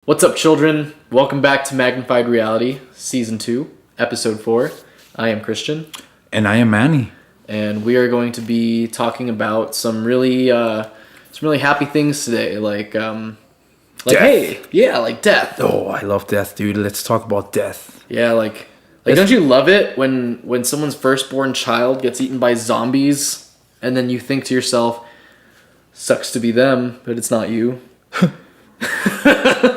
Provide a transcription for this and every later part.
What's up, children? Welcome back to Magnified Reality, Season 2, Episode 4. I am Christian. And I am Manny. And we are going to be talking about some really happy things today, like death. Hey, yeah, like death. Oh, I love death, dude. Let's talk about death. Yeah, like don't you love it when someone's firstborn child gets eaten by zombies, and then you think to yourself, sucks to be them, but it's not you.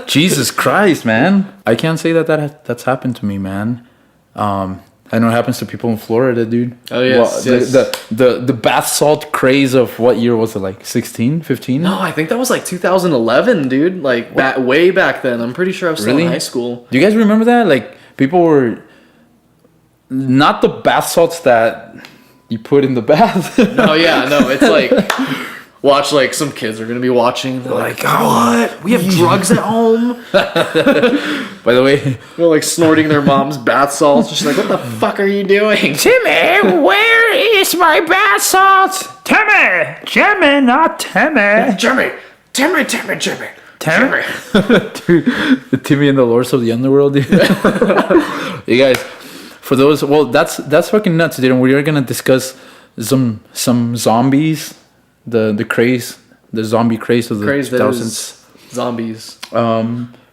Jesus Christ, man. I can't say that's happened to me, man. I know it happens to people in Florida, dude. Oh, yes. Well, the bath salt craze of what year was it, like 16, 15? No, I think that was like 2011, dude. Like way back then. I'm pretty sure I was still in high school. Do you guys remember that? Like, people were not the bath salts that you put in the bath. Oh yeah, no, it's like watch, like some kids are gonna be watching. They're like, what? We have drugs at home. By the way, they're like snorting their mom's bath salts. She's like, what the fuck are you doing? Timmy, where is my bath salts? Timmy, not Timmy. Timmy. Dude, the Timmy and the Lords of the Underworld, dude. You guys, for those, well, that's fucking nuts, dude. And we are gonna discuss some zombies, the craze, the zombie craze of the craze 2000s. Zombies.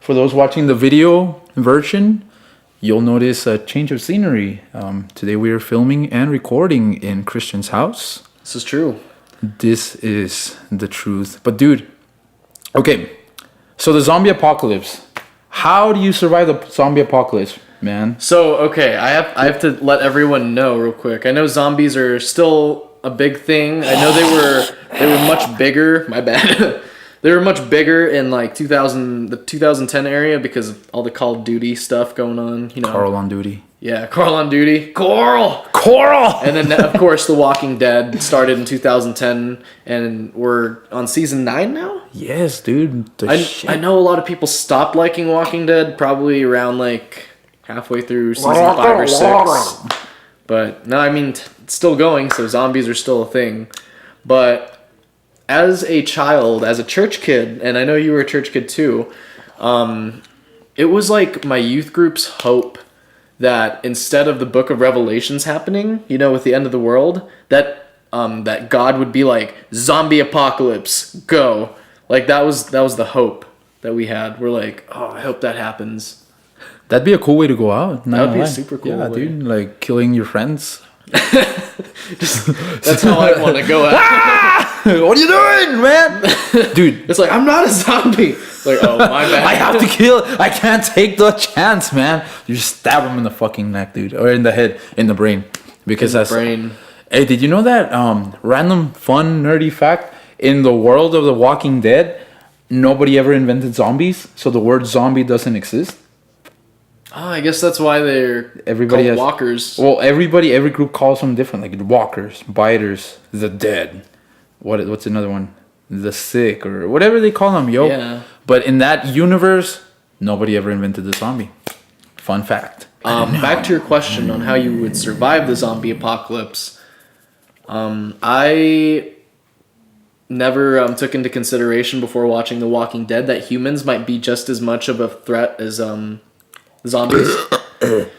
For those watching the video version, you'll notice a change of scenery. Today we are filming and recording in Christian's house. This is true. This is the truth. But dude, okay, so the zombie apocalypse. How do you survive the zombie apocalypse, man? So, okay, I have to let everyone know real quick. I know zombies are still a big thing. I know they were much bigger. My bad. They were much bigger in like the 2010 area because of all the Call of Duty stuff going on. You know, Carl on Duty. Yeah, Carl on Duty. Coral. And then of course The Walking Dead started in 2010, and we're on season 9 now. Yes, dude. I know a lot of people stopped liking Walking Dead probably around like halfway through season 5 or 6. But no, I mean it's still going, so zombies are still a thing. But as a child, as a church kid, and I know you were a church kid too, it was like my youth group's hope that instead of the book of Revelations happening, you know, with the end of the world, that God would be like, zombie apocalypse, go. Like that was the hope that we had. We're like, oh, I hope that happens. That'd be a cool way to go out. That would be a super cool way. Dude. Like killing your friends. That's how I want to go out. What are you doing, man? Dude. It's like, I'm not a zombie. Like, oh, my bad. I have to kill. I can't take the chance, man. You just stab him in the fucking neck, dude. Or in the head, in the brain. Because that's... brain. Hey, did you know that random, fun, nerdy fact? In the world of The Walking Dead, nobody ever invented zombies. So the word zombie doesn't exist. Oh, I guess that's why everybody called walkers. Well, every group calls them different, like walkers, biters, the dead. What's another one? The sick, or whatever they call them, yo. Yeah. But in that universe, nobody ever invented the zombie. Fun fact. Back to your question on how you would survive the zombie apocalypse. I never took into consideration before watching The Walking Dead that humans might be just as much of a threat as zombies.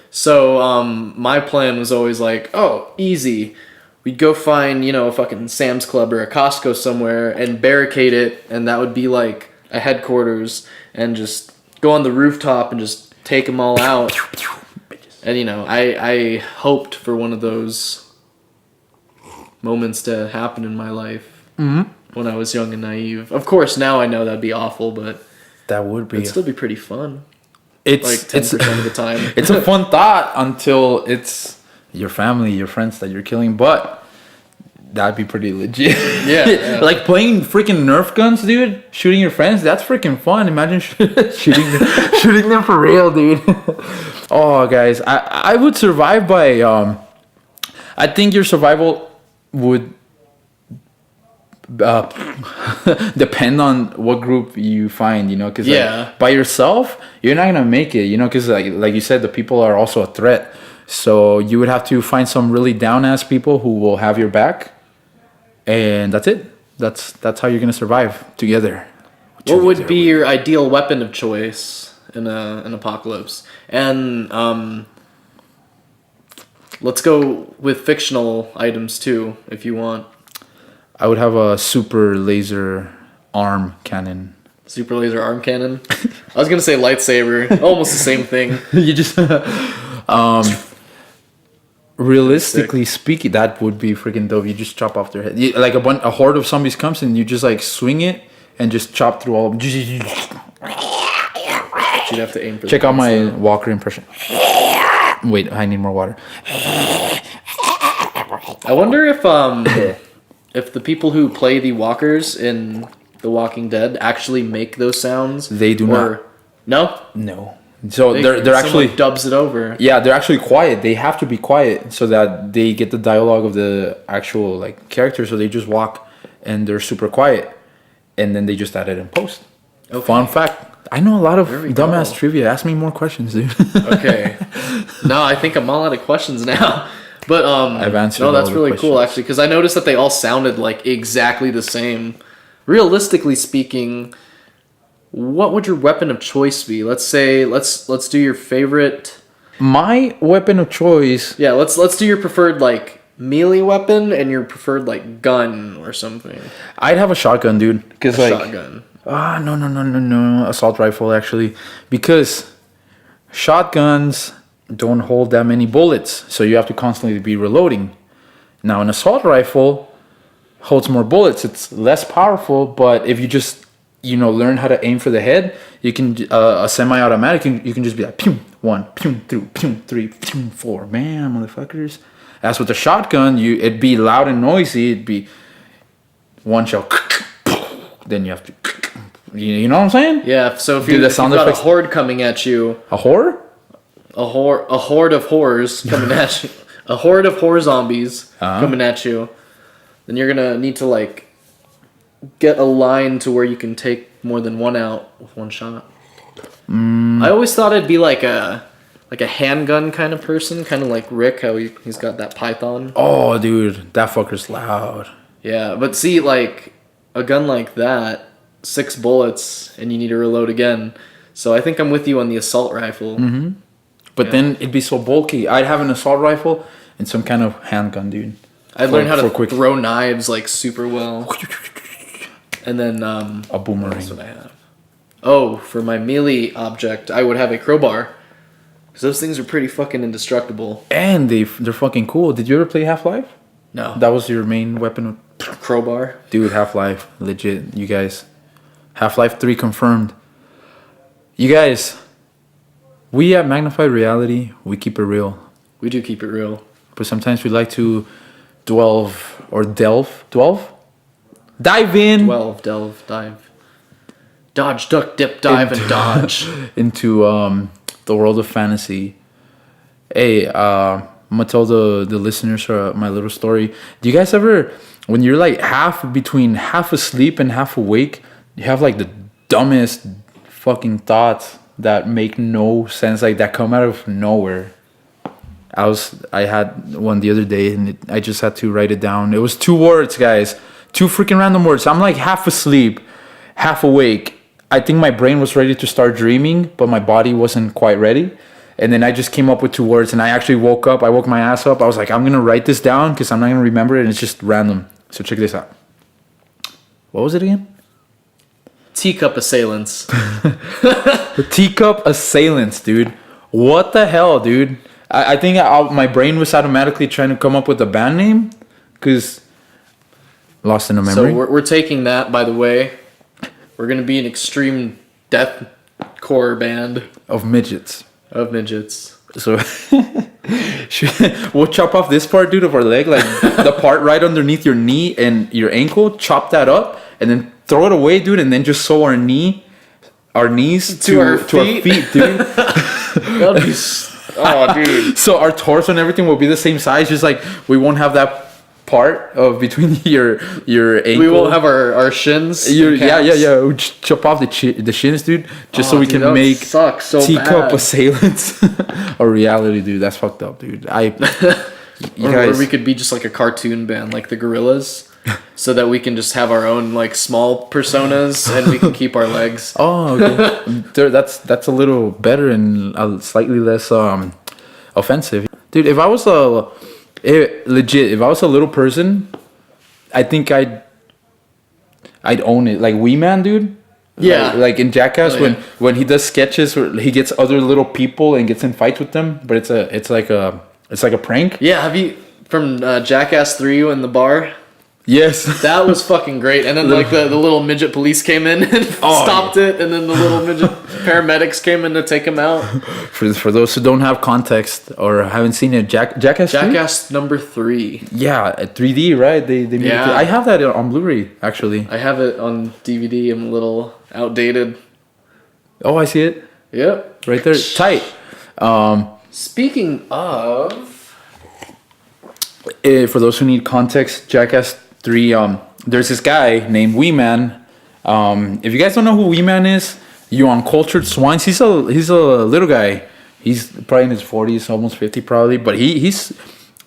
So my plan was always like, oh, easy. We'd go find, you know, a fucking Sam's Club or a Costco somewhere and barricade it, and that would be like a headquarters, and just go on the rooftop and just take them all out. And, you know, I hoped for one of those moments to happen in my life when I was young and naive. Of course, now I know that'd be awful, but that would be. It'd still be pretty fun. It's like 10% of the time. It's a fun thought until it's your family, your friends that you're killing, but that'd be pretty legit. Yeah. Like playing freaking Nerf guns, dude. Shooting your friends, that's freaking fun. Imagine shooting them for real, dude. Oh, guys, I would survive by. I think your survival would depend on what group you find, you know, because like, by yourself you're not gonna make it, you know, because like you said, the people are also a threat. So you would have to find some really down ass people who will have your back, and that's it. That's how you're gonna survive together. What would be your ideal weapon of choice in an apocalypse? And let's go with fictional items too, if you want. I would have a super laser arm cannon. Super laser arm cannon. I was gonna say lightsaber. Almost the same thing. You just realistically speaking, that would be freaking dope. You just chop off their head. Like a horde of zombies comes and you just like swing it and just chop through all of them. You'd have to aim for. Check out my Walker impression. Wait, I need more water. I wonder if the people who play the walkers in The Walking Dead actually make those sounds. They do not. No? No. So they're actually dubs it over. Yeah, they're actually quiet. They have to be quiet so that they get the dialogue of the actual like characters. So they just walk and they're super quiet, and then they just add it in post. Okay. Fun fact. I know a lot of dumbass trivia. Ask me more questions, dude. Okay. No, I think I'm all out of questions now. But I've answered. No, that's really cool actually, because I noticed that they all sounded like exactly the same. Realistically speaking, what would your weapon of choice be? Let's say let's do your favorite. My weapon of choice. Yeah, let's do your preferred like melee weapon and your preferred like gun or something. I'd have a shotgun, dude. Because like shotgun. No. Assault rifle, actually. Because shotguns don't hold that many bullets. So you have to constantly be reloading. Now, an assault rifle holds more bullets. It's less powerful, but if you just, learn how to aim for the head, you can, a semi-automatic, you can just be like, pew, 1, pew, 2, pew, 3, pew, 4. Man, motherfuckers. As with the shotgun, it'd be loud and noisy. It'd be one shell. Then you have to, you know what I'm saying? Yeah. So if you've got a horde coming at you, a whore, a horde of whores coming at you, a horde of whore zombies coming at you, then you're gonna need to like get a line to where you can take more than one out with one shot. I always thought it'd be like a handgun kind of person, kind of like Rick, how he's got that Python. Oh, dude, that fucker's loud. Yeah, but see, like a gun like that, 6 bullets, and you need to reload again. So I think I'm with you on the assault rifle. Mm-hmm. But then it'd be so bulky. I'd have an assault rifle and some kind of handgun, dude. I'd learn how to throw knives like super well. And then a boomerang. That's what I have. Oh, for my melee object, I would have a crowbar. Because those things are pretty fucking indestructible. And they're fucking cool. Did you ever play Half-Life? No. That was your main weapon? Crowbar? Dude, Half-Life. Legit, you guys. Half-Life 3 confirmed. You guys, we at Magnified Reality, we keep it real. We do keep it real. But sometimes we like to delve? Dive in. Dive. Dodge, duck, dip, dive, and dodge. Into the world of fantasy. Hey, I'm gonna tell the listeners my little story. Do you guys ever, when you're like half asleep and half awake, you have like the dumbest fucking thoughts that make no sense, like that come out of nowhere? I had one the other day and I just had to write it down. It was 2 words, guys. 2 freaking random words. I'm like half asleep, half awake. I think my brain was ready to start dreaming, but my body wasn't quite ready. And then I just came up with 2 words and I actually woke up. I woke my ass up. I was like, I'm going to write this down because I'm not going to remember it. And it's just random. So check this out. What was it again? Teacup assailants. The teacup assailants, dude. What the hell, dude? I think my brain was automatically trying to come up with a band name because lost in a memory. So we're taking that, by the way. We're going to be an extreme deathcore band. Of midgets. So we'll chop off this part, dude, of our leg, like the part right underneath your knee and your ankle, chop that up and then throw it away, dude, and then just sew our knees to our feet, dude. That'd be dude. So our torso and everything will be the same size, just like we won't have that part of between your ankle. We won't have our shins. Yeah. We'll chop off the shins, dude, just so we can make teacup assailants a reality, dude. That's fucked up, dude. Or we could be just like a cartoon band, like the Gorillas. so that we can just have our own like small personas and we can keep our legs. Oh, okay. That's a little better and slightly less offensive, dude. If I was if I was a little person, I think I'd own it. Like Wee Man, dude. Yeah. Like in Jackass, when he does sketches where he gets other little people and gets in fights with them, but it's like a prank. Yeah, have you from Jackass 3 in the bar? Yes. That was fucking great. And then like the little midget police came in and stopped it, and then the little midget paramedics came in to take him out. For those who don't have context or haven't seen it, Jackass 3? Jackass number 3. Yeah, 3D, right? They made it. I have that on Blu-ray actually. I have it on DVD. I'm a little outdated. Oh, I see it. Yep. Right there. Tight. Speaking of, for those who need context, Jackass 3, there's this guy named Wee Man. If you guys don't know who Wee Man is, you uncultured swines. He's a little guy. He's probably in his 40s, almost 50 probably, but he's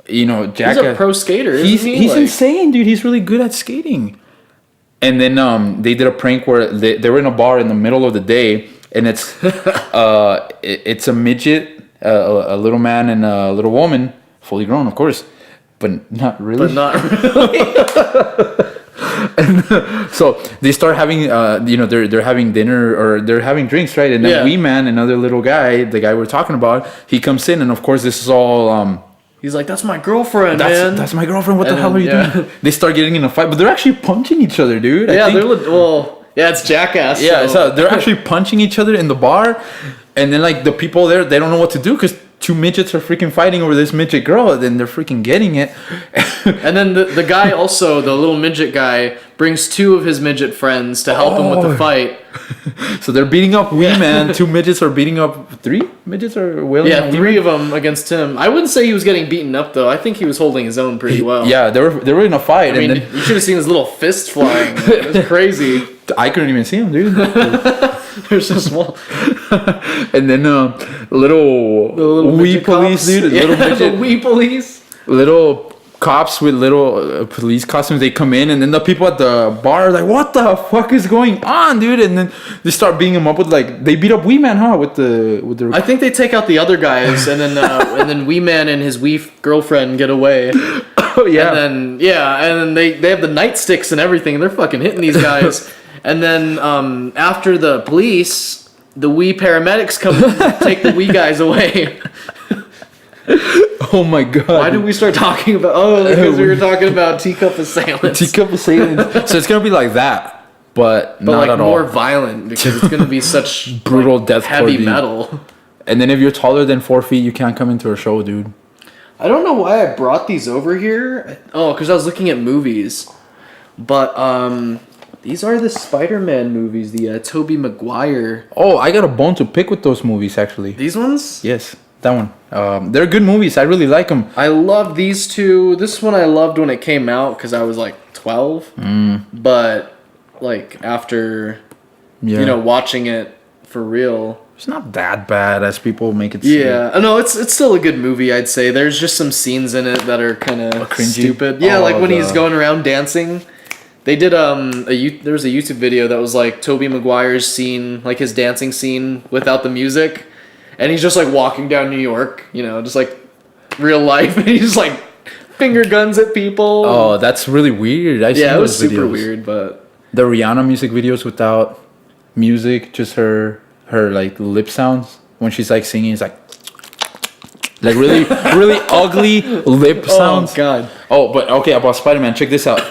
Jackass. he's a pro skater, isn't he? He's insane, dude. He's really good at skating. And then they did a prank where they were in a bar in the middle of the day, and it's it's a midget, a little man and a little woman, fully grown, of course, but not really. And so they start having, they're having dinner or they're having drinks, right? And then Wee Man, another little guy, the guy we're talking about, he comes in, and of course this is all. He's like, "That's my girlfriend, man. That's my girlfriend. What the hell are you doing?" They start getting in a fight, but they're actually punching each other, dude. It's Jackass. Yeah, so they're actually punching each other in the bar, and then like the people there, they don't know what to do because two midgets are freaking fighting over this midget girl, and then they're freaking getting it. And then the guy also, the little midget guy, brings two of his midget friends to help him with the fight. So they're beating up Wee Man. Two midgets are beating up three midgets or wailing. Yeah, three of them against him. I wouldn't say he was getting beaten up though. I think he was holding his own pretty well. Yeah, they were in a fight. I mean, you should have seen his little fist flying. It was crazy. I couldn't even see him, dude. They're so small. And then little wee police, dude. Little midget, the wee police. Little cops with little police costumes. They come in, and then the people at the bar are like, "What the fuck is going on, dude?" And then they start beating him up with they beat up Wee Man, huh? With the. I think they take out the other guys, and then Wee Man and his wee girlfriend get away. Oh yeah. And then they have the nightsticks and everything, and they're fucking hitting these guys. And then after the police, the wee paramedics come and take the wee guys away. Oh my god. Why did we start talking about... Oh, because we were talking about teacup assailants. Teacup assailants. So it's going to be like that, but not like at all. more violent, because it's going to be such... brutal death heavy metal. And then if you're taller than 4 feet, you can't come into a show, dude. I don't know why I brought these over here. Oh, because I was looking at movies. But, these are the Spider-Man movies, the Tobey Maguire. Oh, I got a bone to pick with those movies, actually. These ones? Yes, that one. They're good movies. I really like them. I love these two. This one I loved when it came out because I was like 12. But like after, watching it for real, it's not that bad as people make it seem. Yeah, no, it's still a good movie. I'd say there's just some scenes in it that are kind of stupid. Yeah, like when he's going around dancing. They did there was a YouTube video that was like Tobey Maguire's scene, like his dancing scene without the music, and he's just like walking down New York, just like real life, and he's just like finger guns at people. Oh, that's really weird. It was super weird, but the Rihanna music videos without music, just her like lip sounds when she's like singing, it's like really really ugly lip sounds. Oh god. Oh, but okay, about Spider-Man, check this out.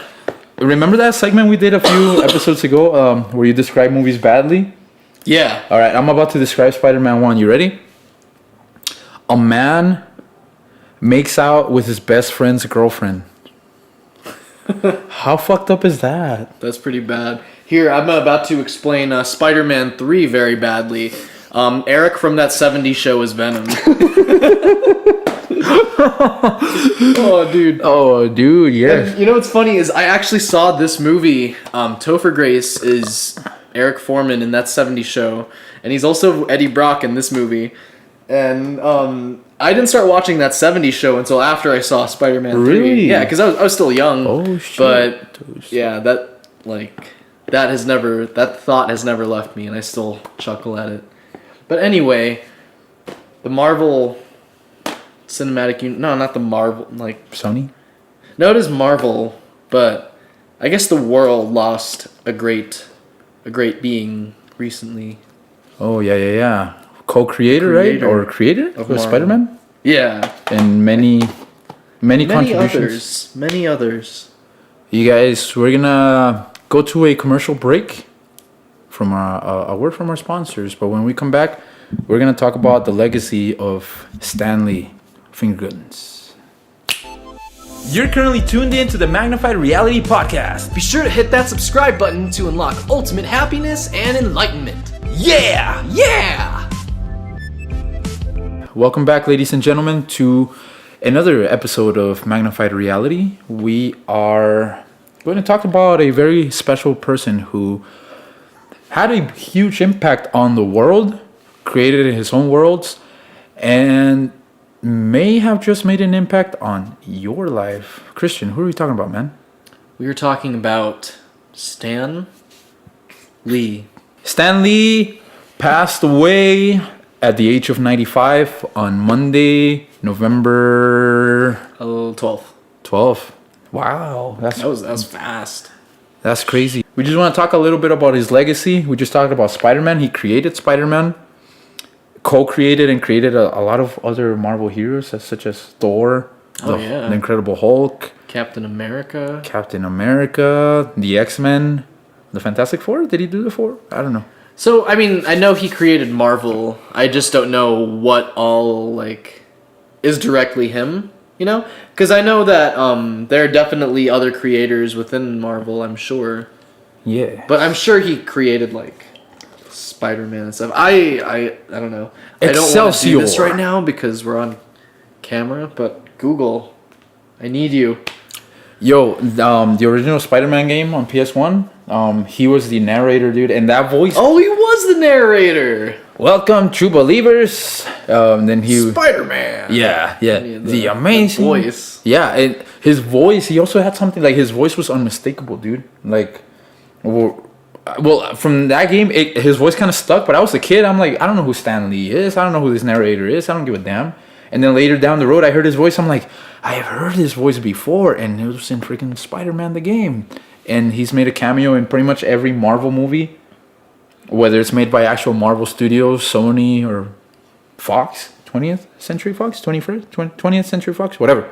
Remember that segment we did a few episodes ago where you describe movies badly? Yeah. All right, I'm about to describe Spider-Man 1. You ready? A man makes out with his best friend's girlfriend. How fucked up is that? That's pretty bad. Here, I'm about to explain Spider-Man 3 very badly. Eric from that 70s show is Venom. Oh, dude, yes. And you know what's funny is I actually saw this movie. Topher Grace is Eric Foreman in that 70s show, and he's also Eddie Brock in this movie. And I didn't start watching that 70s show until after I saw Spider-Man 3. Really? Yeah, because I was still young. Oh shit! But yeah, that thought has never left me, and I still chuckle at it. But anyway, the Marvel Cinematic no, not the Marvel, like Sony. no, it is Marvel, but I guess the world lost a great being recently. Oh yeah. Co-creator, right? Or creator of Marvel. Spider-Man. Yeah, And many contributions. Many others. You guys, we're gonna go to a commercial break from a word from our sponsors. But when we come back, we're gonna talk about the legacy of Stanley Fingerguns. You're currently tuned in to the Magnified Reality Podcast. Be sure to hit that subscribe button to unlock ultimate happiness and enlightenment. Yeah! Yeah! Welcome back, ladies and gentlemen, to another episode of Magnified Reality. We are going to talk about a very special person who had a huge impact on the world, created his own worlds, and may have just made an impact on your life. Christian, who are we talking about, man? We were talking about Stan Lee. Stan Lee passed away at the age of 95 on Monday, November 12th. Wow, That was fast. that's crazy. We just want to talk a little bit about his legacy. We just talked about Spider-Man. He created Spider-Man, co-created and created a lot of other Marvel heroes, such as Thor, the Incredible Hulk, Captain America, the X-Men, the Fantastic Four. Did he do the four? I don't know. So, I mean, I know he created Marvel. I just don't know what all, is directly him, you know? Because I know that there are definitely other creators within Marvel, I'm sure. Yeah. But I'm sure he created, Spider-Man and stuff. I don't know. I don't want to do this right now because we're on camera, but Google, I need you. Yo, the original Spider-Man game on PS1, he was the narrator, dude, and that voice... Oh, he was the narrator! Welcome, true believers. Then he... Spider-Man! Yeah. The amazing... voice. Yeah, and his voice, he also had something, his voice was unmistakable, dude. Well, from that game, his voice kind of stuck, but I was a kid, I'm like, I don't know who Stan Lee is, I don't know who this narrator is, I don't give a damn. And then later down the road, I heard his voice, I'm like, I have heard his voice before, and it was in freaking Spider-Man the game. And he's made a cameo in pretty much every Marvel movie, whether it's made by actual Marvel Studios, Sony, or Fox, 20th Century Fox, 20th Century Fox, whatever.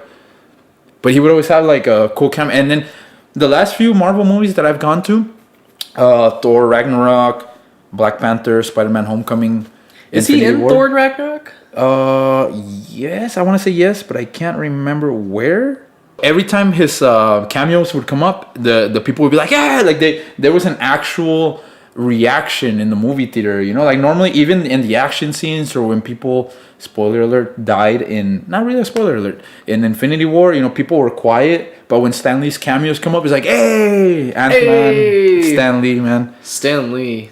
But he would always have a cool cameo. And then the last few Marvel movies that I've gone to, Thor Ragnarok, Black Panther, Spider-Man Homecoming. Is he in Thor Ragnarok? Yes, I want to say yes, but I can't remember where. Every time his cameos would come up, the people would be like, yeah, there was an actual reaction in the movie theater, you know, normally even in the action scenes or when people, spoiler alert, died in, not really a spoiler alert, in Infinity War, you know, people were quiet, but when Stan Lee's cameos come up, it's like, hey, Ant-Man, Stan Lee, man. Stan Lee.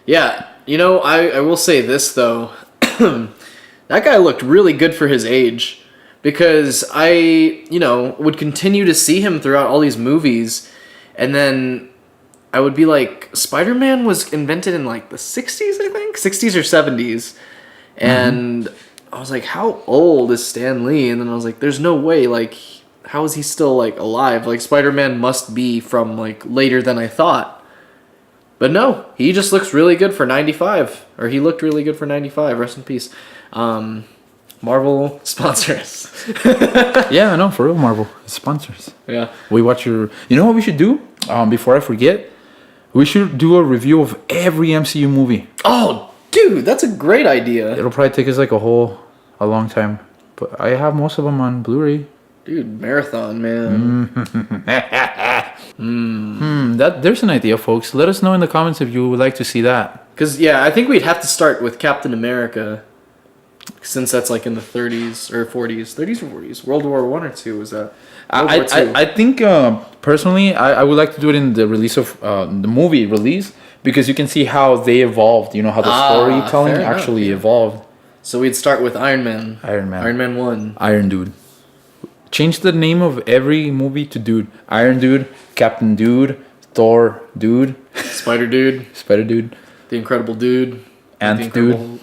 Yeah, you know, I will say this, though. That guy looked really good for his age because I, would continue to see him throughout all these movies, and then I would be like, Spider-Man was invented in the 60s, I think? 60s or 70s. And I was like, how old is Stan Lee? And then I was like, there's no way, how is he still alive? Spider-Man must be from later than I thought. But no, he just looks really good for 95. Or he looked really good for 95. Rest in peace. Marvel sponsors. Yeah, I know, for real, Marvel sponsors. Yeah. We watch your... You know what we should do? Before I forget, we should do a review of every MCU movie. Oh, dude, that's a great idea. It'll probably take us a long time. But I have most of them on Blu-ray. Dude, marathon, man. There's an idea, folks. Let us know in the comments if you would like to see that. Because, yeah, I think we'd have to start with Captain America. Since that's in the 30s or 40s. 30s or 40s? World War 1 or 2 was that? I think, personally, I would like to do it in the release of the movie release. Because you can see how they evolved. You know, how the storytelling actually evolved. So we'd start with Iron Man. Iron Man. Iron Man 1. Iron Dude. Change the name of every movie to Dude. Iron Dude, Captain Dude, Thor Dude, Spider Dude. Spider Dude, The Incredible Dude. Ant Dude,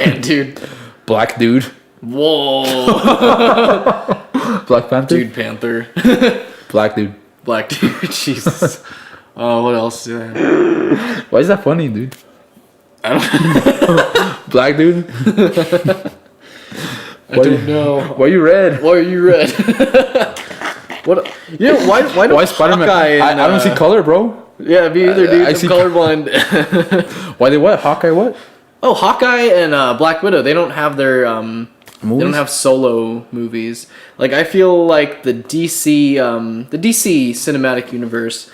Ant Dude. Black Dude, Whoa. Black Panther, Dude Panther. Black Dude. Black Dude. Jesus. Oh, what else? Yeah. Why is that funny, dude? I don't Black Dude. I don't know. Why you red? Why are you red? What? You know, why do Why Spider-Man? Hawkeye I and, don't see color, bro. Yeah, me either, dude. I I'm see- colorblind. Why they what? Hawkeye what? Oh, Hawkeye and Black Widow, they don't have their they don't Movies? have solo movies. Like I feel like the DC cinematic universe.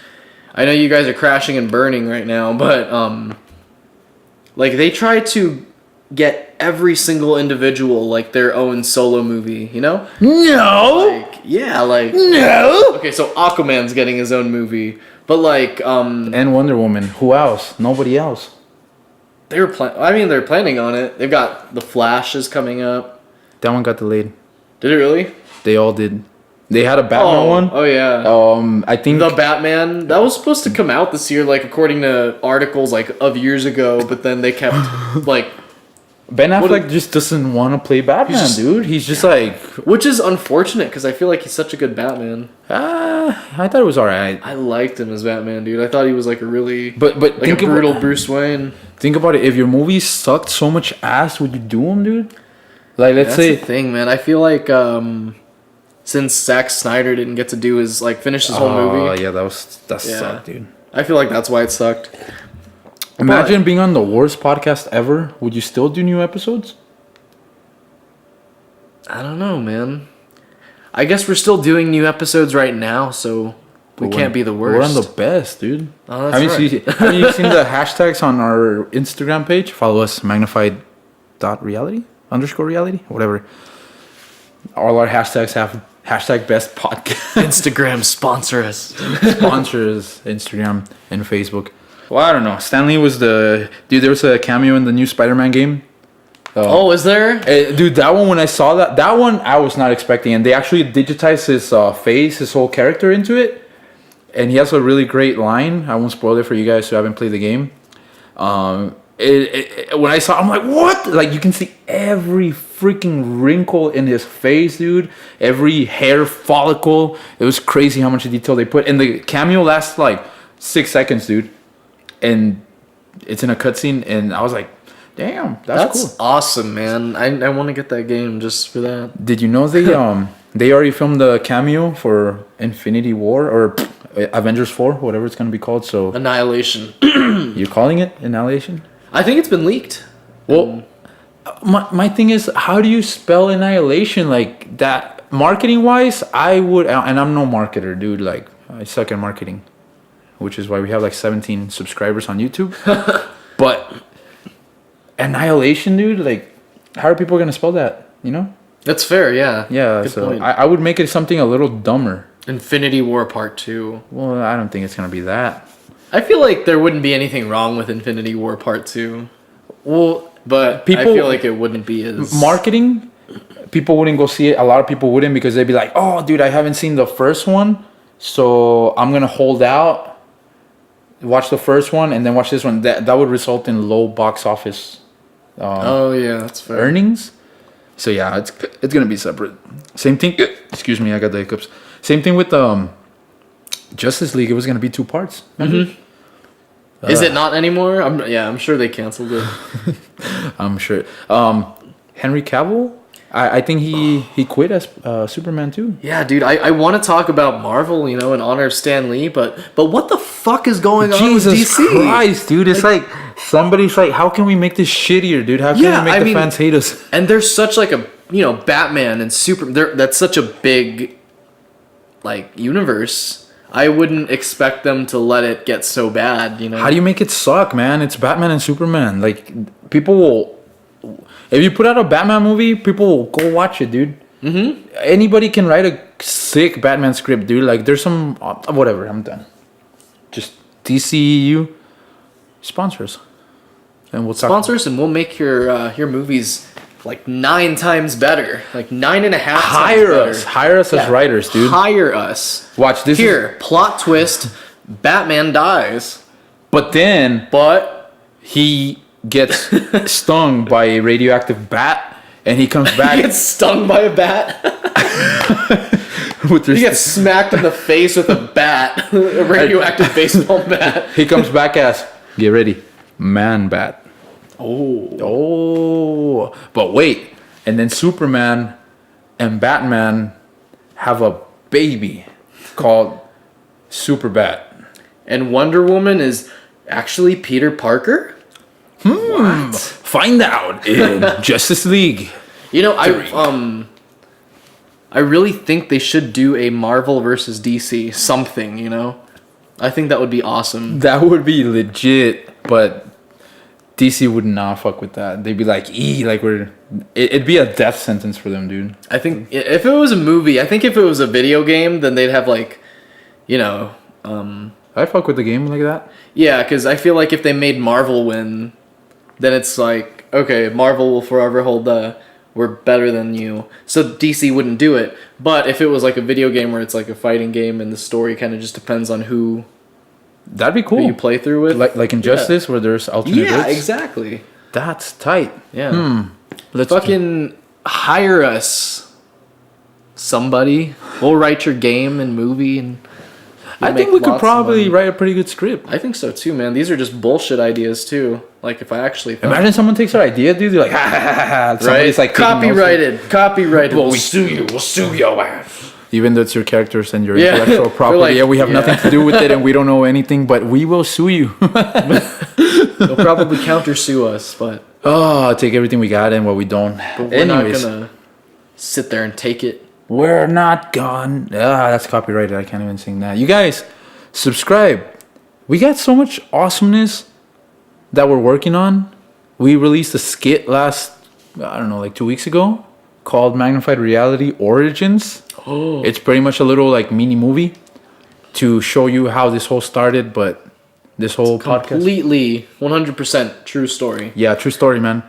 I know you guys are crashing and burning right now, but like they try to get every single individual like their own solo movie, you know? No. Like yeah, like No. okay, so Aquaman's getting his own movie, but like And Wonder Woman. Who else? Nobody else. they're planning on it. They've got The Flash is coming up. That one got delayed. Did it really? They all did. They had a Batman one. Oh yeah. I think The Batman that was supposed to come out this year, like according to articles like of years ago, but then they kept like, Ben Affleck just doesn't want to play Batman, dude. He's just like, which is unfortunate because I feel like he's such a good Batman. I thought it was alright. I liked him as Batman, dude. I thought he was like a really But like think a brutal about, Bruce Wayne. think about it. If your movie sucked so much ass, would you do them, dude? Like, let's That's say. the thing, man. I feel like since Zack Snyder didn't get to do his like finish his whole movie. Oh yeah, that Yeah. sucked, dude. I feel like that's why it sucked. Imagine being on the worst podcast ever. Would you still do new episodes? I don't know, man. I guess we're still doing new episodes right now, so we can't be the worst. We're on the best, dude. Oh, that's have right. have you seen the hashtags on our Instagram page? Follow us, magnified.reality, _ whatever. All our hashtags have hashtag best podcast. Instagram sponsor us. Sponsors, Instagram and Facebook. Well, I don't know. Stanley was the... Dude, there was a cameo in the new Spider-Man game. Oh, is there? Dude, that one, when I saw that one, I was not expecting. And they actually digitized his face, his whole character into it. And he has a really great line. I won't spoil it for you guys who haven't played the game. When I saw it, I'm like, what? Like, you can see every freaking wrinkle in his face, dude. Every hair follicle. It was crazy how much detail they put. And the cameo lasts like 6 seconds, dude. And it's in a cutscene. And I was like, damn, that's cool. Awesome, man. I want to get that game just for that. Did you know they already filmed the cameo for Infinity War or Avengers 4, whatever it's gonna be called? So Annihilation. you're calling it Annihilation? I think it's been leaked. Well, my thing is, how do you spell Annihilation like that? Marketing wise, I would, and I'm no marketer, dude. Like I suck at marketing, which is why we have like 17 subscribers on YouTube. But Annihilation, dude, like how are people gonna spell that? You know? That's fair, yeah. Yeah. Good So point. I would make it something a little dumber. Infinity War Part 2. Well, I don't think it's gonna be that. I feel like there wouldn't be anything wrong with Infinity War Part 2. Well, But I People- feel like it wouldn't be as... marketing, people wouldn't go see it. A lot of people wouldn't because they'd be like, "Oh, dude, I haven't seen the first one, so I'm gonna hold out, watch the first one, and then watch this one." That would result in low box office Oh, yeah, that's fair. earnings. So yeah, it's gonna be separate. Same thing. Excuse me, I got the hiccups. Same thing with Justice League. It was gonna be 2 parts. Remember? Is it not anymore? I'm sure they canceled it. I'm sure. Henry Cavill. I think he quit as Superman too. Yeah, dude, I want to talk about Marvel, you know, in honor of Stan Lee, but what the fuck is going on with Jesus DC? Christ, dude! It's like somebody's like, how can we make this shittier, dude? How can Yeah, we make I the mean- fans hate us? And there's such like a, you know, Batman and that's such a big like universe. I wouldn't expect them to let it get so bad, you know. How do you make it suck, man? It's Batman and Superman. Like people will, if you put out a Batman movie, people will go watch it, dude. Mm-hmm. Anybody can write a sick Batman script, dude. Like there's some whatever. I'm done. Just DCEU sponsors, and we'll talk. sponsors and we'll make your movies like 9 times better, like 9.5 times Hire us as writers, dude. Hire us. Watch this. Here, plot twist: Batman dies, But then but he gets stung by a radioactive bat, and he comes back. he gets stung by a bat. with He gets smacked in the face with a bat, a radioactive baseball bat. He comes back as, get ready, Man Bat. Oh, but wait, and then Superman and Batman have a baby called Superbat. And Wonder Woman is actually Peter Parker? What? Find out in Justice League. You know, I really think they should do a Marvel versus DC something, you know? I think that would be awesome. That would be legit, but DC would not fuck with that. They'd be like, it'd be a death sentence for them, dude. I think if it was a movie, I think if it was a video game, then they'd have like, you know, I fuck with the game like that. yeah, because I feel like if they made Marvel win, then it's like, okay, Marvel will forever hold we're better than you. So DC wouldn't do it. But if it was like a video game where it's like a fighting game and the story kind of just depends on who That'd be cool. you play through with. Like Injustice, where there's alternate Yeah, dates. exactly. That's tight. Yeah. Let's Fucking hire us, somebody. We'll write your game and movie, and I think we could probably write a pretty good script. I think so too, man. These are just bullshit ideas too. Like if I actually thought, Imagine someone takes our idea, dude. They're like, ha ha ha ha. right? Somebody's like Copyrighted. Well, We'll sue you. We'll sue your ass. even though it's your characters and your Yeah. intellectual We're property. like, We have nothing to do with it, and we don't know anything. But we will sue you. They'll probably countersue us, but Take everything we got and what we don't. we're not gonna sit there and take it. We're not gone. That's copyrighted. I can't even sing that. You guys, subscribe. We got so much awesomeness that we're working on. We released a skit last, like 2 weeks ago called Magnified Reality Origins. Oh. It's pretty much a little like mini movie to show you how this whole started, but this whole podcast. Completely 100% true story. Yeah, true story, man.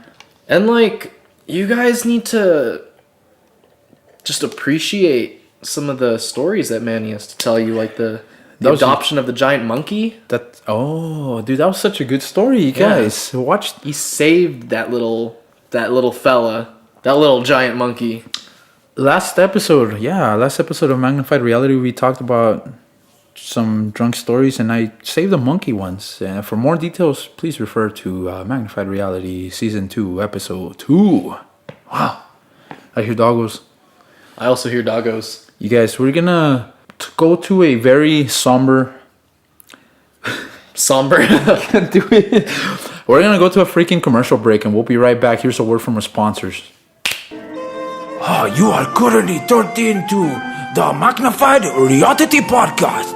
And like, you guys need to just appreciate some of the stories that Manny has to tell you, like the adoption of the giant monkey. Dude, that was such a good story, you guys. Watch. He saved that little fella, that little giant monkey. Last episode of Magnified Reality, we talked about some drunk stories, and I saved the monkey ones. And for more details, please refer to Magnified Reality Season 2, Episode 2. Wow. I hear doggos. I also hear doggos. You guys, we're gonna go to a very somber... Somber. do it. We're gonna go to a freaking commercial break, and we'll be right back. Here's a word from our sponsors. You are currently tuned into the Magnified Reality Podcast.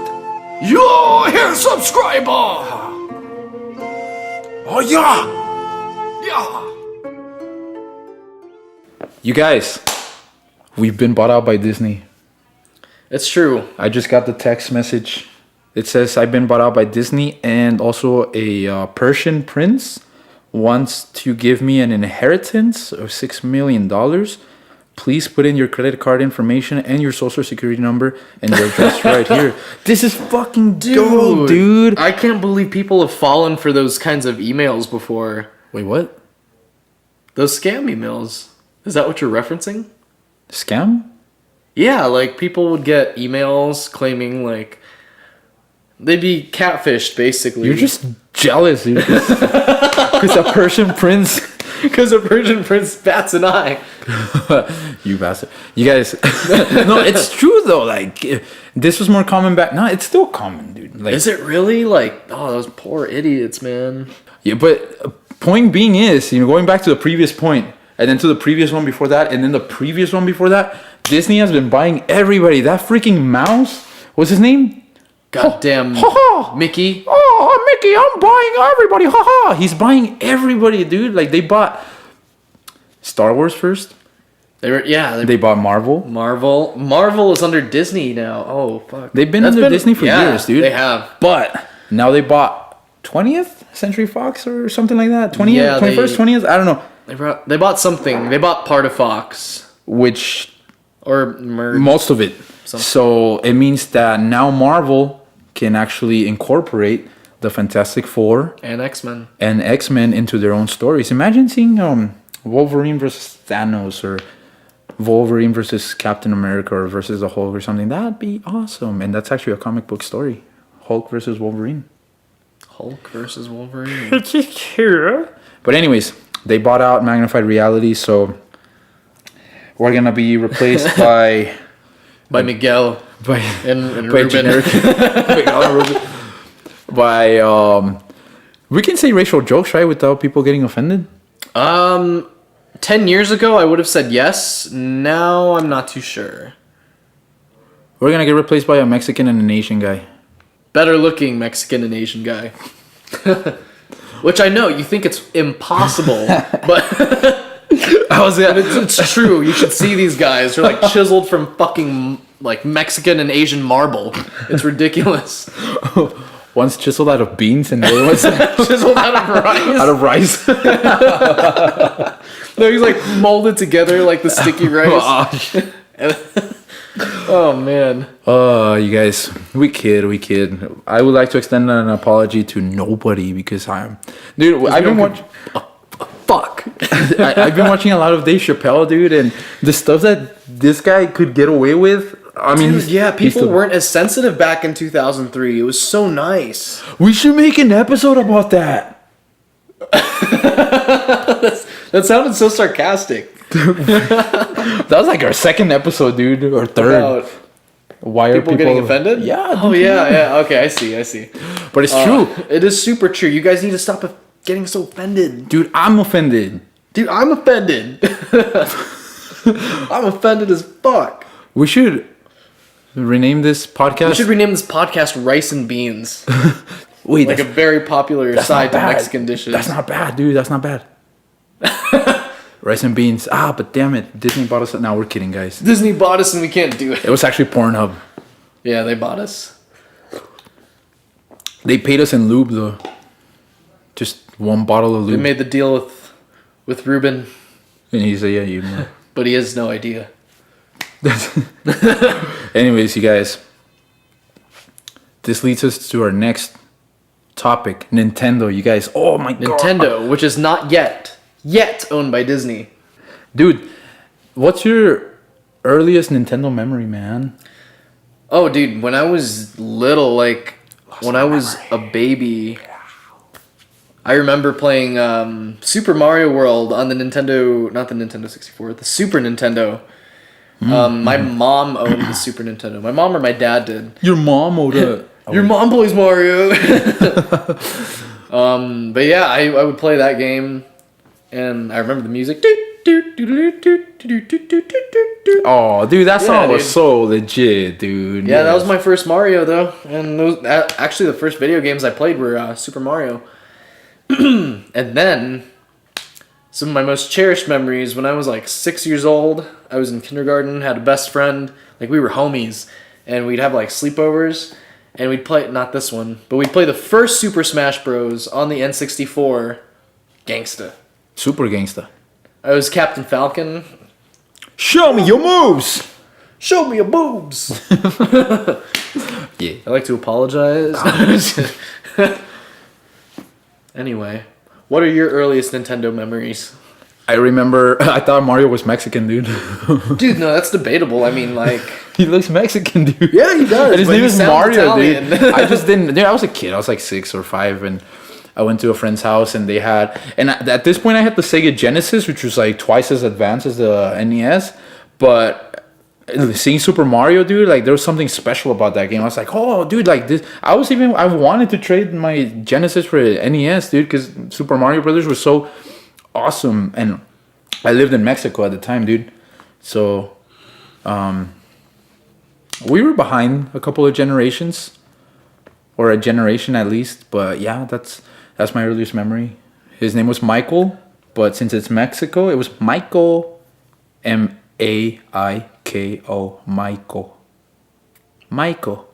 You're here, subscriber. Oh yeah. You guys, we've been bought out by Disney. It's true. I just got the text message. It says I've been bought out by Disney, and also a Persian prince wants to give me an inheritance of $6 million. Please put in your credit card information and your social security number and your address right here. This is fucking dope, dude. I can't believe people have fallen for those kinds of emails before. Wait, what? Those scam emails. Is that what you're referencing? Scam? Yeah, like people would get emails claiming like they'd be catfished basically. You're just jealous, dude. Because a Persian prince. Because a Persian prince bats an eye. You bastard. You guys. No, it's true though. Like, this was more common back. No, it's still common, dude. Like, is it really? Like, oh, those poor idiots, man. Yeah, but point being is, going back to the previous point, and then to the previous one before that, and then the previous one before that, Disney has been buying everybody. That freaking mouse, what's his name? Goddamn Mickey. Oh, Mickey, I'm buying everybody. Ha. He's buying everybody, dude. Like, they bought Star Wars first. They bought Marvel. Marvel is under Disney now. Oh, fuck. They've been under Disney for years, dude. They have. But now they bought 20th Century Fox or something like that. 20th, 21st, 20th. I don't know. They bought something. They bought part of Fox which or merged. most of it. Something. So it means that now Marvel can actually incorporate the Fantastic Four And X-Men. and X-Men into their own stories. Imagine seeing Wolverine versus Thanos or Wolverine versus Captain America or versus the Hulk or something. That'd be awesome. And that's actually a comic book story. Hulk versus Wolverine. Hulk versus Wolverine. But anyways, they bought out Magnified Reality, so we're gonna be replaced by Miguel by and by Ruben. generic by we can say racial jokes, right, without people getting offended. 10 years ago, I would have said yes. Now, I'm not too sure. We're gonna get replaced by a Mexican and an Asian guy. Better looking Mexican and Asian guy. Which I know, you think it's impossible, but it's true. You should see these guys. They're like chiseled from fucking like Mexican and Asian marble. It's ridiculous. One's chiseled out of beans and the other one's Chiseled out of rice. out of rice. No, he's like molded together like the sticky rice. Oh man. You guys, we kid. I would like to extend an apology to nobody because I've been watching. Fuck. I've been watching a lot of Dave Chappelle, dude, and the stuff that this guy could get away with. I mean, Dude, people weren't as sensitive back in 2003. It was so nice. We should make an episode about that. That sounded so sarcastic. That was like our second episode, dude, or third. About Why are people getting offended? Yeah. Oh yeah. Okay, I see. But it's true, It is super true. You guys need to stop getting so offended. dude. I'm offended. Dude, I'm offended. I'm offended as fuck. We should rename this podcast. We should rename this podcast Rice and Beans. Wait, Like a very popular that's side not to bad. Mexican dishes. That's not bad, dude. That's not bad. Rice and beans. But damn it, Disney bought us. Now we're kidding, guys. Disney bought us and we can't do it. It was actually Pornhub. Yeah, they bought us. They paid us in lube though. Just one bottle of They lube. made the deal with Ruben, And he said, "Yeah, you know." but he has no idea. Anyways, you guys, this leads us to our next topic: Nintendo. You guys, oh my god, Nintendo, which is not yet owned by Disney. dude. What's your earliest Nintendo memory, man? Oh, dude, when I was little, like when I was a baby, I remember playing Super Mario World on the Nintendo, not the Nintendo 64, the Super Nintendo. My mom owned the Super Nintendo. My mom or my dad did. Your mom or the Your mom plays Mario. But yeah, I would play that game, and I remember the music. Oh, dude, that song was dude. so legit, dude. Yeah, that was my first Mario though, and actually the first video games I played were Super Mario. And then some of my most cherished memories when I was like 6 years old. I was in kindergarten, had a best friend, like we were homies, and we'd have like sleepovers, and we'd play not this one, but we'd play the first Super Smash Bros on the N64. Gangsta. Super gangsta. I was Captain Falcon. Show me your moves. Show me your boobs. Yeah. I like to apologize. Anyway, what are your earliest Nintendo memories? I remember. I thought Mario was Mexican, dude. Dude, no, that's debatable. I mean, like... He looks Mexican, dude. Yeah, he does. And his but name he is sounds Mario, Italian. dude. I just didn't. Dude, I was a kid. I was like 6 or 5, and I went to a friend's house, and they had. And at this point, I had the Sega Genesis, which was like twice as advanced as the NES. But seeing Super Mario, dude, like there was something special about that game. I was like, oh, dude, like this. I wanted to trade my Genesis for NES, dude, because Super Mario Brothers was so awesome, and I lived in Mexico at the time, dude. So, we were behind a couple of generations, or a generation at least. But yeah, that's my earliest memory. His name was Michael, but since it's Mexico, it was Michael, Maiko, Michael. Michael.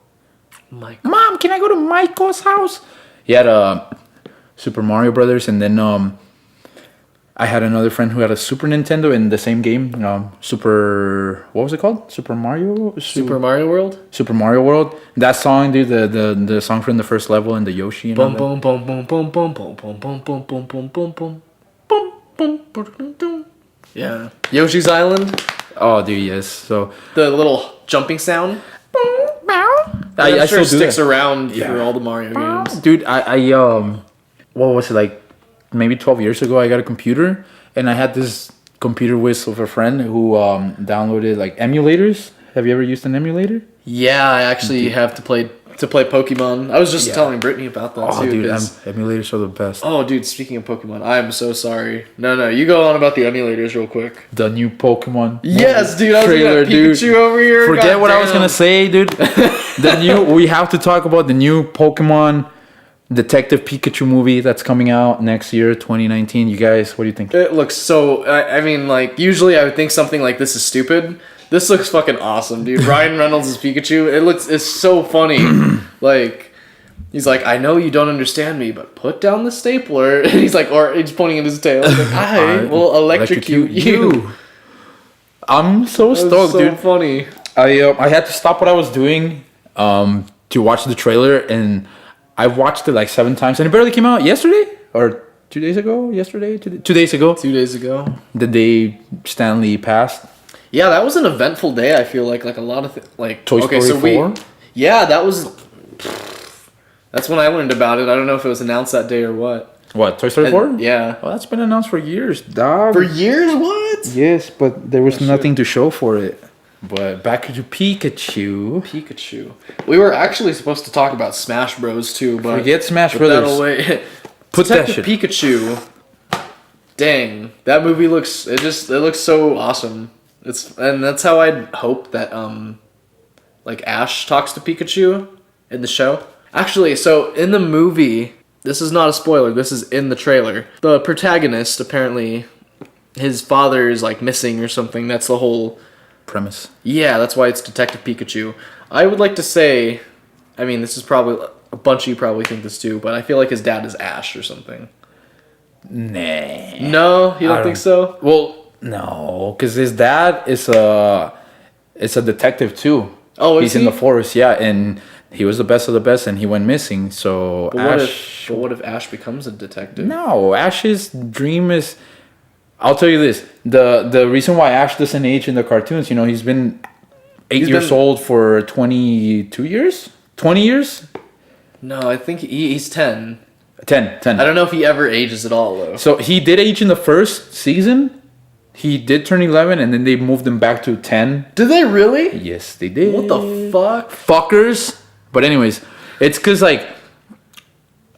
Mom, can I go to Michael's house? He had Super Mario Brothers, and then I had another friend who had a Super Nintendo in the same game. What was it called? Super Mario. Super Mario World. Super Mario World. That song, dude. The song from the first level and the Yoshi. And Boom boom boom boom boom boom boom boom boom boom boom boom boom boom boom boom boom. Yeah. Yoshi's Island. Oh, dude, yes. So the little jumping sound. I sure still do sticks that. around for all the Mario games. Dude, I what was it, like maybe 12 years ago? I got a computer, and I had this computer with a friend who downloaded like emulators. Have you ever used an emulator? Yeah, I actually have to play Pokemon. I was just telling Brittany about that Oh, too. dude, emulators are the best. Oh, dude, speaking of Pokemon, I am so sorry. No, you go on about the emulators real quick. The new Pokemon. Yes, dude, I was trailer, gonna Pikachu dude. over here. Forget what I was gonna say, dude. We have to talk about the new Pokemon Detective Pikachu movie that's coming out next year, 2019. You guys, what do you think? It looks so. I mean, like usually I would think something like this is stupid. This looks fucking awesome, dude. Ryan Reynolds is Pikachu. It's so funny. Like, he's like, I know you don't understand me, but put down the stapler. And he's like, or he's pointing at his tail. He's like, I will electrocute you. I'm so stoked, so dude. Funny. I had to stop what I was doing to watch the trailer, and I watched it like 7 times, and it barely came out yesterday or 2 days ago. Yesterday, 2 days ago. 2 days ago. The day Stanley passed. Yeah, that was an eventful day. I feel like a lot of like Toy Story 4? Yeah, that was. That's when I learned about it. I don't know if it was announced that day or what. What, Toy Story 4? Yeah. Oh, that's been announced for years, dog. For years, what? Yes, but there was nothing to show for it. But back to Pikachu. Pikachu. We were actually supposed to talk about Smash Bros too, but Forget Smash put Brothers. that away. Put that Detective shit. Pikachu. Dang, that movie looks. It looks so awesome. And that's how I'd hope that like Ash talks to Pikachu in the show. Actually, so in the movie, this is not a spoiler. This is in the trailer. The protagonist, apparently, his father is like missing or something. That's the whole Premise. Yeah, that's why it's Detective Pikachu. I would like to say, I mean, this is probably a bunch of you probably think this too, but I feel like his dad is Ash or something. Nah. No, you don't think so? Well, no, because his dad is a detective too. Oh, he's in the forest, yeah, and he was the best of the best, and he went missing. So But Ash. what if Ash becomes a detective? No, Ash's dream is. I'll tell you this: the reason why Ash doesn't age in the cartoons, he's been 8 years old for 22 years, 20 years. No, I think he's 10. 10. I don't know if he ever ages at all though. So he did age in the first season. He did turn 11, and then they moved him back to 10. Did they really? Yes, they did. What the fuck? Fuckers. But anyways, it's because, like,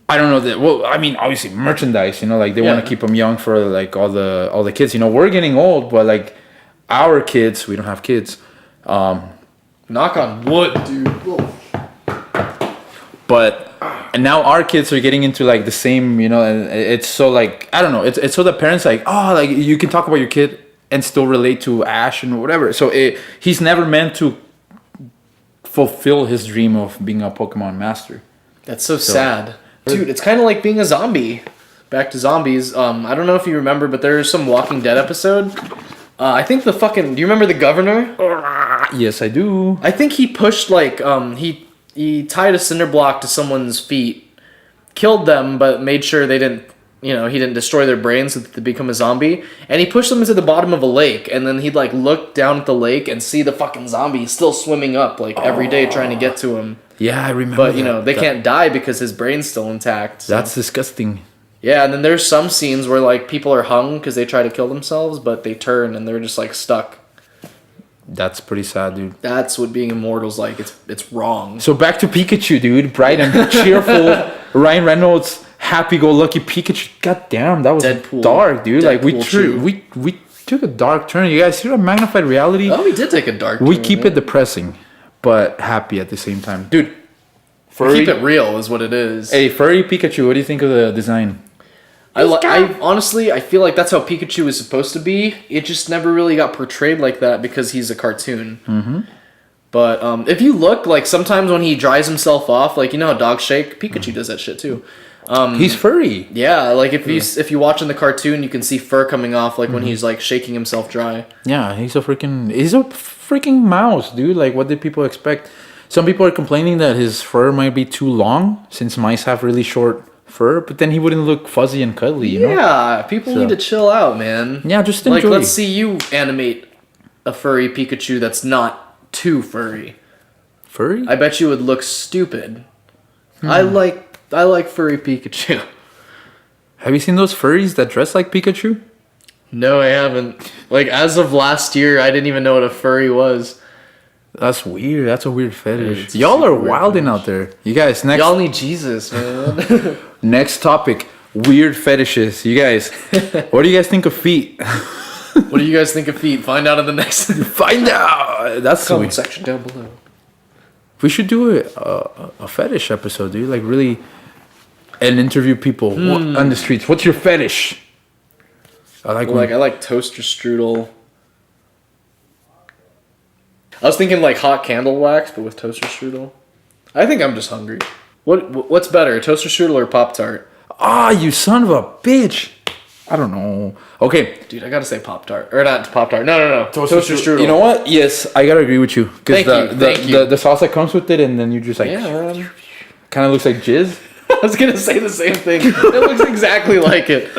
I don't know that. Well, I mean, obviously merchandise, like they want to keep them young for like all the kids. We're getting old, but like our kids, we don't have kids. Knock on wood, dude. Whoa. But and now our kids are getting into like the same, and it's so like I don't know. It's so the parents like like you can talk about your kid and still relate to Ash and whatever. So he's never meant to fulfill his dream of being a Pokemon master. That's so sad. Dude, it's kind of like being a zombie. Back to zombies. I don't know if you remember, but there's some Walking Dead episode. I think do you remember the governor? Yes, I do. I think he pushed like he tied a cinder block to someone's feet, killed them, but made sure they didn't. He didn't destroy their brains so that they become a zombie. And he pushed them into the bottom of a lake, and then he'd like look down at the lake and see the fucking zombie still swimming up like every day trying to get to him. Yeah, I remember. But they can't die because his brain's still intact. So. That's disgusting. Yeah, and then there's some scenes where like people are hung because they try to kill themselves, but they turn and they're just like stuck. That's pretty sad, dude. That's what being immortal's like. It's wrong. So back to Pikachu, dude. Bright and cheerful. Ryan Reynolds, happy-go-lucky Pikachu. God damn, that was Deadpool. Dark, dude. Like Deadpool we took a dark turn. You guys hear a magnified reality? Oh, we did take a dark. We turn, keep man. it depressing, but happy at the same time, dude. Keep it real is what it is. Hey, furry Pikachu. What do you think of the design? I honestly, I feel like that's how Pikachu is supposed to be. It just never really got portrayed like that because he's a cartoon. Mm-hmm. But if you look, like sometimes when he dries himself off, like how dogs shake, Pikachu does that shit too. He's furry. Yeah, like if you watch in the cartoon, you can see fur coming off, like when he's like shaking himself dry. Yeah, he's a freaking mouse, dude. Like, what did people expect? Some people are complaining that his fur might be too long, since mice have really short fur, but then he wouldn't look fuzzy and cuddly, you know? Yeah, people need to chill out, man. Yeah, just like enjoy. let's see you animate a furry Pikachu that's not too furry. Furry? I bet you would look stupid. I like furry Pikachu. Have you seen those furries that dress like Pikachu? No, I haven't. Like, as of last year, I didn't even know what a furry was. That's weird. That's a weird fetish. It's a Y'all are super weird wilding fetish. out there. You guys, next Y'all need Jesus, man. next topic. Weird fetishes. You guys, what do you guys think of feet? What do you guys think of feet? Find out in the next Find out. That's comment sweet. section down below. We should do a fetish episode, dude. Like, really, and interview people on the streets. What's your fetish? I like toaster strudel. I was thinking like hot candle wax, but with toaster strudel. I think I'm just hungry. What's better, toaster strudel or Pop-Tart? Ah, you son of a bitch. I don't know. Okay. Dude, I gotta say Pop-Tart. Or not Pop-Tart. No. Toaster strudel. You know what? Yes, I gotta agree with you. Because Thank you. the sauce that comes with it, and then you just like... Yeah. Kind of looks like jizz. I was gonna say the same thing. It looks exactly like it.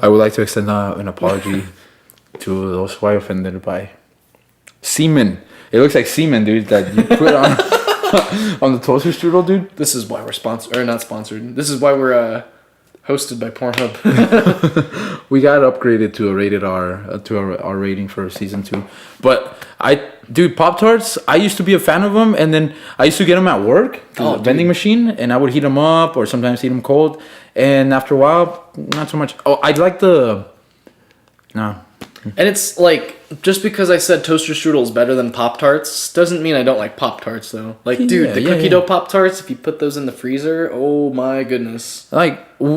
I would like to extend an apology to those who are offended by semen. It looks like semen, dude, that you put on the toaster strudel, dude. This is why we're sponsored, or not sponsored. This is why we're hosted by Pornhub. We got upgraded to a rated R, to our rating for season 2. But Pop-Tarts, I used to be a fan of them, and then I used to get them at work, the vending machine, and I would heat them up, or sometimes eat them cold. And after a while, not so much. Oh, I'd like no. And it's like, just because I said toaster strudel is better than Pop-Tarts doesn't mean I don't like Pop-Tarts, though. Like, dude, the cookie dough Pop-Tarts, if you put those in the freezer, oh my goodness. Like, we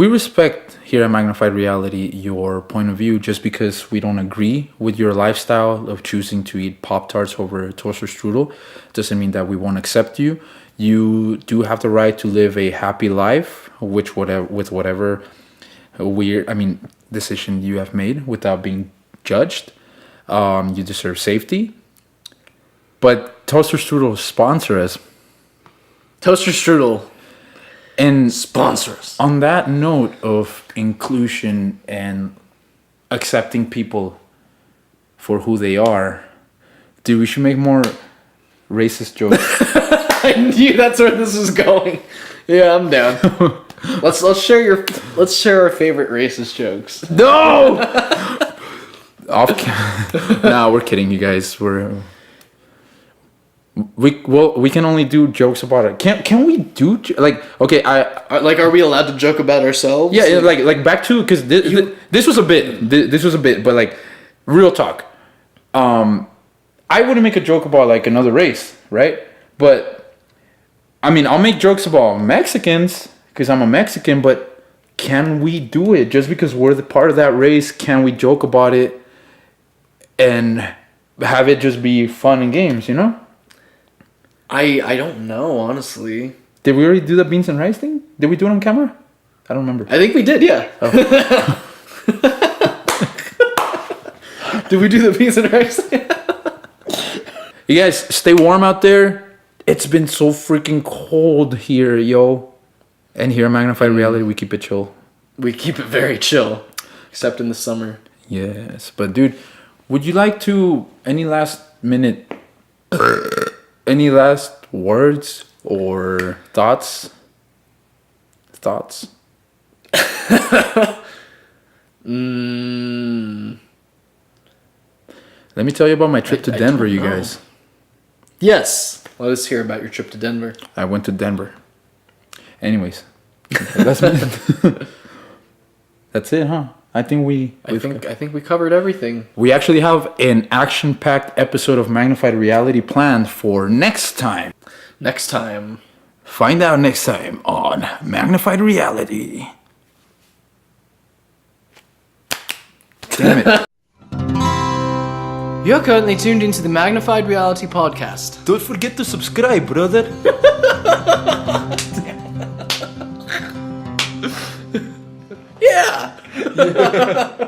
respect here at Magnified Reality your point of view. Just because we don't agree with your lifestyle of choosing to eat Pop-Tarts over toaster strudel doesn't mean that we won't accept you. You do have the right to live a happy life, with whatever decision you have made without being judged. You deserve safety. But toaster strudel sponsor us. Toaster strudel. And sponsors. On that note of inclusion and accepting people for who they are, dude, we should make more racist jokes. I knew that's where this was going. Yeah, I'm down. let's share our favorite racist jokes. No. Nah, we're kidding, you guys. We can only do jokes about it. Can we do okay? Are we allowed to joke about ourselves? Yeah, like back to, because this was a bit. This was a bit, but like real talk. I wouldn't make a joke about like another race, right? But I mean, I'll make jokes about Mexicans because I'm a Mexican. But can we do it just because we're the part of that race? Can we joke about it and have it just be fun and games? You know. I don't know, honestly. Did we already do the beans and rice thing? Did we do it on camera? I don't remember. I think we did, yeah. Oh. Did we do the beans and rice thing? You guys, stay warm out there. It's been so freaking cold here, yo. And here at Magnified Reality, we keep it chill. We keep it very chill. Except in the summer. Yes. But, dude, would you like to, any last words or thoughts? Let me tell you about my trip to Denver, you guys. Yes. Let us hear about your trip to Denver. I went to Denver. Anyways. That's it, huh? I think we covered everything. We actually have an action-packed episode of Magnified Reality planned for next time. Find out next time on Magnified Reality. Damn it. You're currently tuned into the Magnified Reality Podcast. Don't forget to subscribe, brother. Yeah.